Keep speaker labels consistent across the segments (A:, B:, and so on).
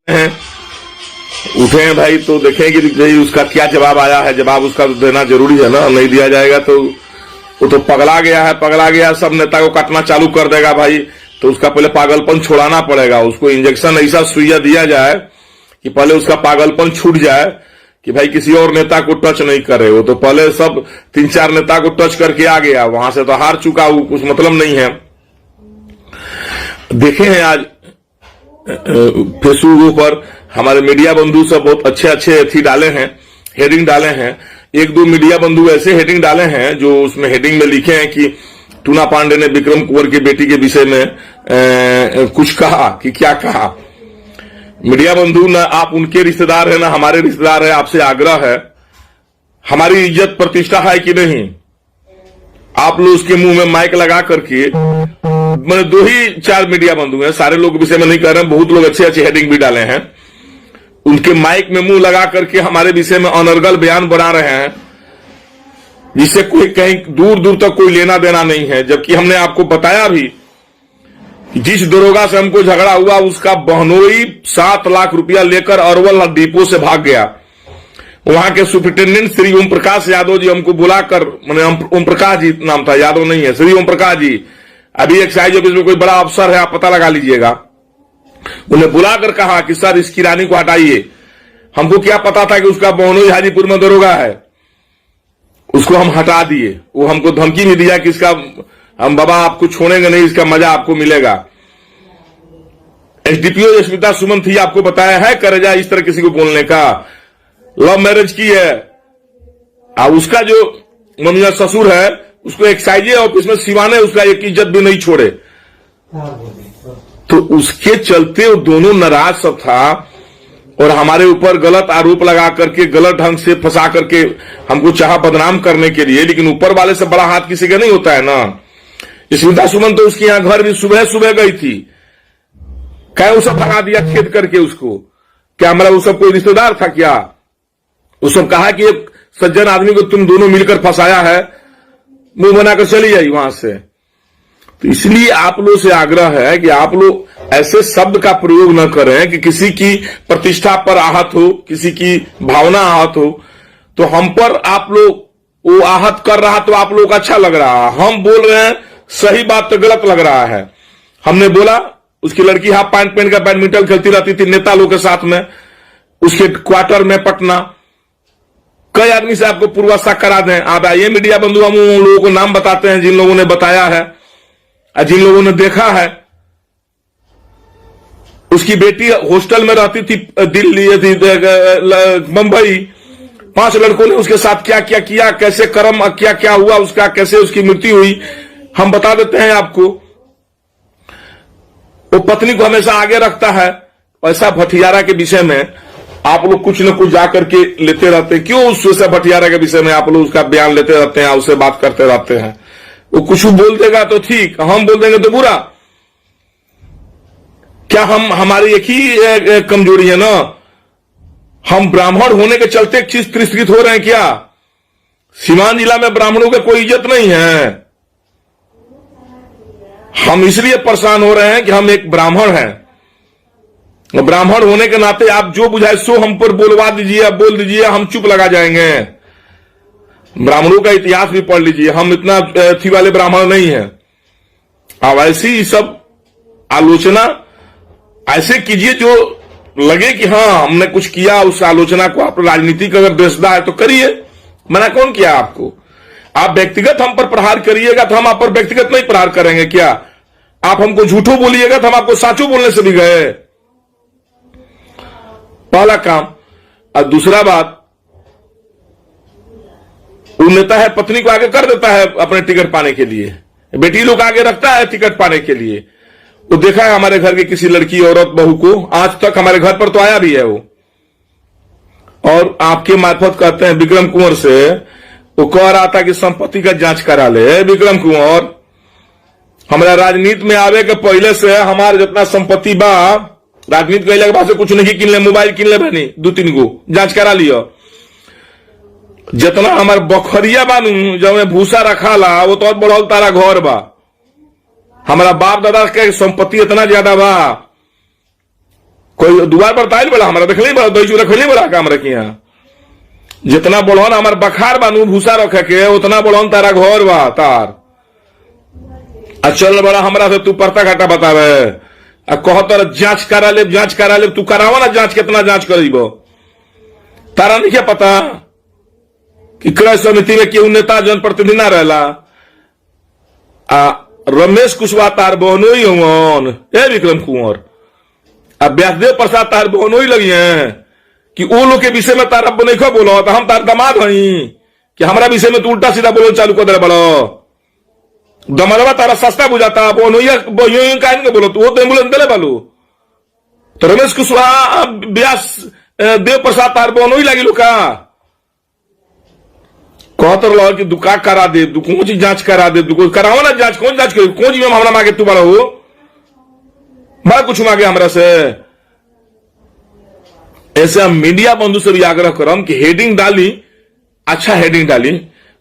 A: हैं, उठे हैं भाई, तो देखें कि भाई उसका क्या जवाब आया है। जवाब उसका तो देना जरूरी है ना, नहीं दिया जाएगा तो वो तो पगला गया है, पगला गया, सब नेता को काटना चालू कर देगा भाई। तो उसका पहले पागलपन छुड़ाना पड़ेगा, उसको इंजेक्शन ऐसा सुइया दिया जाए कि पहले उसका पागलपन छूट जाए कि भाई किसी और नेता को टच नहीं करे। वो तो पहले सब 3-4 नेता को टच करके आ गया, वहां से तो हार चुका, वो कुछ मतलब नहीं है। देखे हैं आज फेसबुक पर हमारे मीडिया बंधु सब बहुत अच्छे अच्छे थी डाले हैं, हेडिंग डाले हैं। 1-2 मीडिया बंधु ऐसे हेडिंग डाले हैं जो उसमें हेडिंग में लिखे हैं कि टूना पांडे ने विक्रम कुंवर की बेटी के विषय में कुछ कहा कि क्या कहा। मीडिया बंधु न आप उनके रिश्तेदार है ना हमारे रिश्तेदार है, आपसे आग्रह है, हमारी इज्जत प्रतिष्ठा है कि नहीं, आप लोग उसके मुंह में माइक लगा करके, मैंने 2-4 मीडिया बंधु हैं, सारे लोग विषय में नहीं कह रहे हैं, बहुत लोग अच्छे अच्छे हेडिंग भी डाले हैं, उनके माइक में मुंह लगा करके हमारे विषय में अनर्गल बयान बना रहे हैं, जिससे कोई कहीं दूर दूर तक कोई लेना देना नहीं है। जबकि हमने आपको बताया भी जिस दरोगा से हमको झगड़ा हुआ उसका बहनोई 7 लाख रुपया लेकर अरवल डिपो से भाग गया। वहां के सुपरिटेंडेंट श्री ओम प्रकाश यादव जी हमको बुलाकर, मैंने ओम प्रकाश जी नाम था, यादव नहीं है, श्री ओम प्रकाश जी, अभी एक्साइज ऑफिस में कोई बड़ा अफसर है, आप पता लगा लीजिएगा। उन्हें बुलाकर कहा कि सर इस किरानी को हटाइए। हमको क्या पता था कि उसका बहनोई हाजीपुर में दरोगा है, उसको हम हटा दिए। वो हमको धमकी भी दिया कि इसका हम बाबा आपको छोड़ेंगे नहीं, इसका मजा आपको मिलेगा। एसडीपीओ स्मिता सुमन थी, आपको बताया है करेजा इस तरह किसी को बोलने का, लव मैरिज की है। अब उसका जो ममिया ससुर है उसको एक्साइज ऑफिस में सिवाने उसका एक इज्जत भी नहीं छोड़े, तो उसके चलते वो दोनों नाराज सब था और हमारे ऊपर गलत आरोप लगा करके, गलत ढंग से फंसा करके हमको चाहा बदनाम करने के लिए। लेकिन ऊपर वाले से बड़ा हाथ किसी का नहीं होता है ना। स्मिता सुमन तो उसके यहां घर भी सुबह सुबह गई थी, क्या वो सब भगा दिया खेद करके उसको, क्या हमारा वो सब कोई रिश्तेदार था क्या? वो सब कहा कि एक सज्जन आदमी को तुम दोनों मिलकर फंसाया है, मुंह बनाकर चली जाई वहां से। तो इसलिए आप लोग से आग्रह है कि आप लोग ऐसे शब्द का प्रयोग न करें कि किसी की प्रतिष्ठा पर आहत हो, किसी की भावना आहत हो। तो हम पर आप लोग वो आहत कर रहा तो आप लोग अच्छा लग रहा, हम बोल रहे हैं सही बात तो गलत लग रहा है। हमने बोला उसकी लड़की हाफ पैंट पहन कर बैडमिंटन खेलती रहती थी नेता लोग के साथ में, उसके क्वार्टर में पटना। कई आदमी से आपको पूर्वावस्था करा दें, आप आइए मीडिया बंधु, हम उन लोगों को नाम बताते हैं जिन लोगों ने बताया है, जिन लोगों ने देखा है। उसकी बेटी हॉस्टल में रहती थी दिल्ली मुंबई, 5 लड़कों ने उसके साथ क्या क्या किया, कैसे कर्म क्या क्या हुआ उसका, कैसे उसकी मृत्यु हुई, हम बता देते हैं आपको। वो पत्नी को हमेशा आगे रखता है। ऐसा भटियारा के विषय में आप लोग कुछ न कुछ जाकर के लेते रहते हैं। क्यों उस वैसा भटियारा के विषय में आप लोग उसका बयान लेते रहते हैं, उससे बात करते रहते हैं? वो कुछ बोल देगा तो ठीक, हम बोल देंगे तो बुरा। क्या हम हमारी एक ही कमजोरी है ना, हम ब्राह्मण होने के चलते चीज तिरस्कृत हो रहे हैं क्या? सीवान जिला में ब्राह्मणों का कोई इज्जत नहीं है। हम इसलिए परेशान हो रहे हैं कि हम एक ब्राह्मण हैं। ब्राह्मण होने के नाते आप जो बुझाए सो हम पर बोलवा दीजिए, बोल दीजिए, हम चुप लगा जाएंगे। ब्राह्मणों का इतिहास भी पढ़ लीजिए, हम इतना थी वाले ब्राह्मण नहीं है। अब ऐसी सब आलोचना ऐसे कीजिए जो लगे कि हाँ हमने कुछ किया, उस आलोचना को आप राजनीतिक अगर बेचना है तो करिए, मना कौन किया आपको? आप व्यक्तिगत हम पर प्रहार करिएगा तो हम आप पर व्यक्तिगत नहीं प्रहार करेंगे क्या? आप हमको झूठो बोलिएगा तो हम आपको साचो बोलने से भी गए। पहला काम। और दूसरा बात, वो नेता है पत्नी को आगे कर देता है अपने टिकट पाने के लिए, बेटी लोग आगे रखता है टिकट पाने के लिए। वो देखा है हमारे घर की किसी लड़की औरत बहू को, आज तक हमारे घर पर तो आया भी है वो, और आपके मार्फत कहते हैं विक्रम कुंवर से, वो कह रहा था कि संपत्ति का जांच करा ले। विक्रम कुंवर, हमारा राजनीति में आवे के पहले से हमारे जितना संपत्ति बा, राजनीति कैले के बाद से कुछ नहीं किन ले, मोबाइल किन ले बनी 2-3 गो, जांच करा लियो। जितना हमारे बखरिया बानू जब भूसा रखा ला वो तो बढ़ल तारा घर बा। हमारा बाप दादा के संपत्ति इतना ज्यादा बा, कोई दुआर पर ताइल बड़ा हमारा देख नहीं बड़ा दही चूरा खोली बड़ा का हमरा के यहाँ जितना बढ़न हमार बखार बानू भूसा रखे के उतना बढ़न तारा घर बा तार आ चल बड़ा हमरा से तू परता घाटा बतावे आ कहतर जांच करा ले तू करावा ना जांच कितना जांच करीबो तारा नहीं क्या पता कि क्रय समिति में केहू नेता जनप्रतिनिधि ना रहला आ रमेश कुशवाहा तार बहनोई हवन ए विक्रम कुंवर आ व्यासदेव प्रसाद तार बहनोई लगी हैं कि वो लोग के विषय में तारा नहीं बोलो तो हम तार दामाद हई कि हमारा विषय में तू उल्टा सीधा बोलो चालू कर दे बड़ो दमलवा तारा सस्ता बुझाता बहनोइया काहे के बोलो वो तो एम्बुलेंस दिले बालू तो रमेश कुशवाहा व्यास देव प्रसाद तार बहनोई लगी का कहतर लो कि दुका करा दे कौन चीज जांच करा दे कराओ ना जांच कौन जांच करी कौन चीज में हमरा मांगे तू बड़ा हो बड़ा कुछ मांगे हमरा से ऐसे हम मीडिया बंधु से भी आग्रह करम कि हेडिंग डाली अच्छा हेडिंग डाली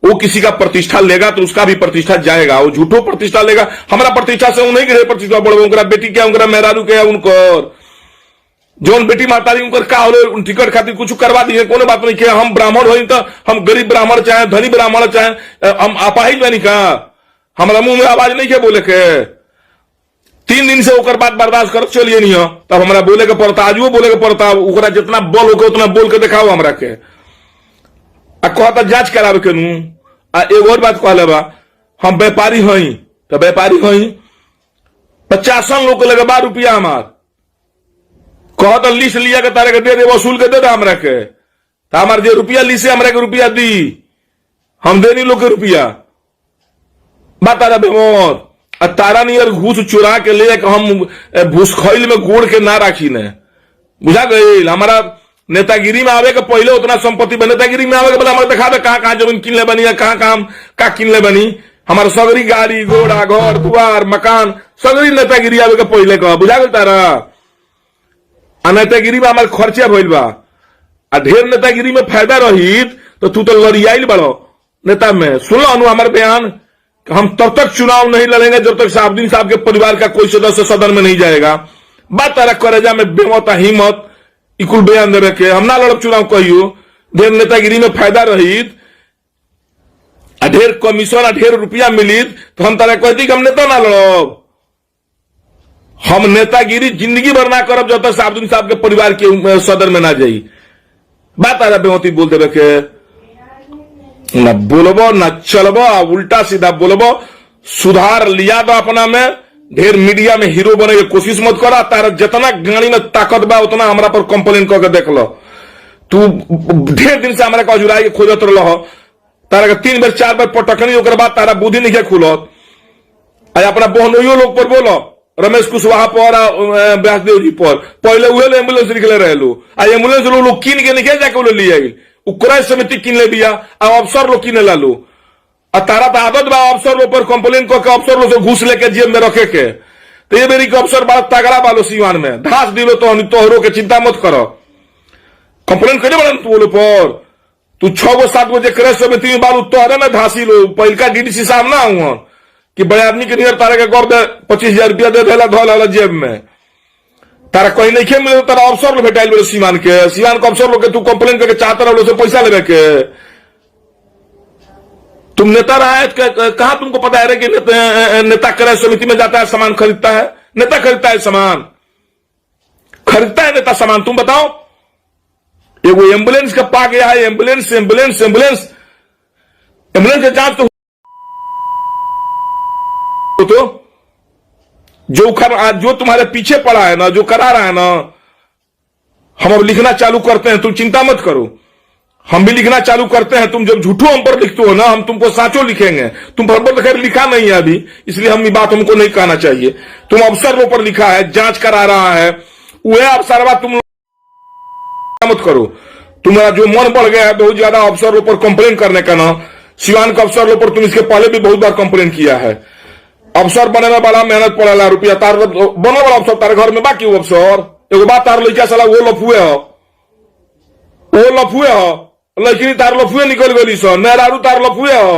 A: वो किसी का प्रतिष्ठा लेगा तो उसका भी प्रतिष्ठा जाएगा वो झूठो प्रतिष्ठा लेगा हमारा प्रतिष्ठा से नहीं गिरे प्रतिष्ठा बढ़ो उनका बेटी क्या उनका मेहरारू क्या उनकर जौन बेटी मातारी उनकर का हो टिकट खातिर कुछ करवा दिए कोनो बात नहीं किया हम ब्राह्मण हो तो हम गरीब ब्राह्मण चाहे धनी ब्राह्मण चाहे हम अपाहिज बनी का हमारा मुंह में आवाज नहीं के बोले के 3 दिन से ओकर बात बर्दाश्त कर चलिए नहीं हो तब हमारा बोले के पड़ता आज वो बोले के पड़ता ओकरा जितना बोल होके उतना बोल के दिखाओ हमरा के आ कहता जांच करावे के नू आ एक और बात कहले बा हम व्यापारी हई तो व्यापारी हई 50 लोग लगे 12 रुपया हमार कहता लिस्ट लिया के तारे के दे वसूल के दे हमरा के हमारे जो रुपया ली से हमरा के रुपया दी हम देनी लोग के रुपया बात तारा बेमोर आ तारा नियर घूस चुरा के ले हम भूसखैल में गोड़ के ना राखी ने बुझा गई हमारा नेतागिरी में आवे के पहले उतना संपत्ति बने नेतागिरी में आवे के बोला हमारे दिखा दे कहाँ जमीन किन ले बनी या कहाँ किन ले बनी हमारा सगरी गाड़ी घोड़ा घर दुआर मकान सगरी नेतागिरी आवे के पहले का बुझा गई तारा आ नेतागिरी में हमारे खर्चा भइल बा आ ढेर नेतागिरी में फायदा रही तो तू तो लड़ियाइल बड़ो नेता में सुन लो हमारे बयान हम तब तक चुनाव नहीं लड़ेंगे जब तक साहबुद्दीन साहब के परिवार का कोई सदस्य सदन में नहीं जाएगा बात तारा करेजा में बेमौता हिम्मत इकुल बयान दे रखे हम ना लड़ब चुनाव कहियो ढेर नेतागिरी में फायदा रही ढेर कमीशन आ ढेर रुपया मिली तो हम तारा कहती कि हम नेता ना लड़ब हम नेतागिरी जिंदगी भर ना करब जब तक साहबुद्दीन साहब के परिवार के सदन में ना जाई बात तारा बेमौती बोल दे रखे न बोलबो न चलबो उल्टा सीधा बोलबो सुधार लिया दो अपना में ढेर मीडिया में हीरो बने की कोशिश मत करा तारा जितना गाड़ी में ताकत बा उतना हमरा पर कंप्लेन करके देख लो तू ढेर दिन से हमरा का जुराई के खोजत रहो तारा के 3 बार 4 बार पटकनी ओकर बाद तारा बुद्धि नहीं खुलत आ अपना बहनोइयो लोग पर बोलो रमेश कुशवाहा पर व्यासदेव जी पर पहले उहे एम्बुलेंस निकले रहलू आ एम्बुलेंस लोग किन के निकल जाके ले आई क्रय समिति किन ले बिया आ अफसर लोग किने लालू आ तारा तो आदत बा अफसर लोग पर कंप्लेन करके अफसर लोग से घूस लेके जेब में रखे के तो ये मेरी अफसर बड़ा तगड़ा बालो सीवान में धास दिलो तो तोहरो के चिंता मत करो कंप्लेन करे बड़ा तू पर तू 6-7 बजे क्रय समिति में बालू तोहरे में धासी लो पहलका डीडीसी साहब ना हुआ कि बड़े आदमी के नियर तारा के गौर दे 25,000 रुपया दे देला धोला जेब में तारा कहीं नहीं खेल मिले तारा अफसर लोग भेटाइल बोले सीमान के अफसर लोग के तू कंप्लेन करके चाहता रहो से पैसा लेवे के तुम नेता रहा है कहां तुमको पता है कि नेता क्रय समिति में जाता है सामान खरीदता है नेता खरीदता है सामान खरीदता है नेता सामान तुम बताओ एगो एम्बुलेंस का पा गया है एम्बुलेंस के जांच तो जो तुम्हारे पीछे पड़ा है ना जो करा रहा है ना हम अब लिखना चालू करते हैं तुम चिंता मत करो हम भी लिखना चालू करते हैं तुम जब झूठो हम पर लिखते हो ना हम तुमको साचो लिखेंगे तुम पर खैर लिखा नहीं है अभी इसलिए हम ये बात हमको नहीं कहना चाहिए तुम अफसर पर लिखा है जांच करा रहा है वह अफसर तुम मत करो तुम्हारा जो मन बढ़ गया है बहुत ज्यादा अफसर पर कंप्लेन करने का ना सिवान के अफसर पर तुम इसके पहले भी बहुत बार कंप्लेन किया है अफसर बने में बड़ा मेहनत पड़ेला रुपया तार बने वाला अफसर तारे घर में बाकी वो अफसर एगो बात तार लड़का साला वो लफुए हो लड़की तार लफुए निकल गई सो मेहरारू तार लफुए हो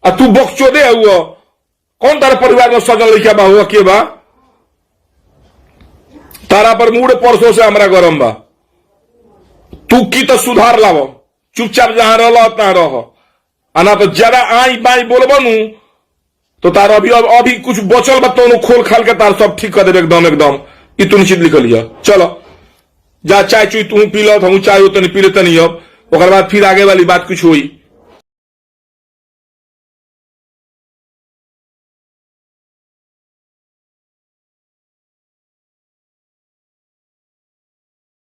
A: आ तू बकचोदे हुआ कौन तारे परिवार में सजन लड़का बा हुआ के बा तारा पर मूड परसों से हमरा गरम बा। तू की तो सुधार लावो, चुपचाप जहां रहो तहां रहो, आना तो ज्यादा आई बाई बोलबो नु तो तार अभी कुछ बचल बा तो खोल खाल के तार सब ठीक कर देवे एकदम एकदम। ई तू निश्चित लिखल लिया। चलो जा चाय चुई तू पी लो, हम चाय उतनी पी लेते नहीं, अब ओकर बाद फिर आगे वाली बात कुछ हुई।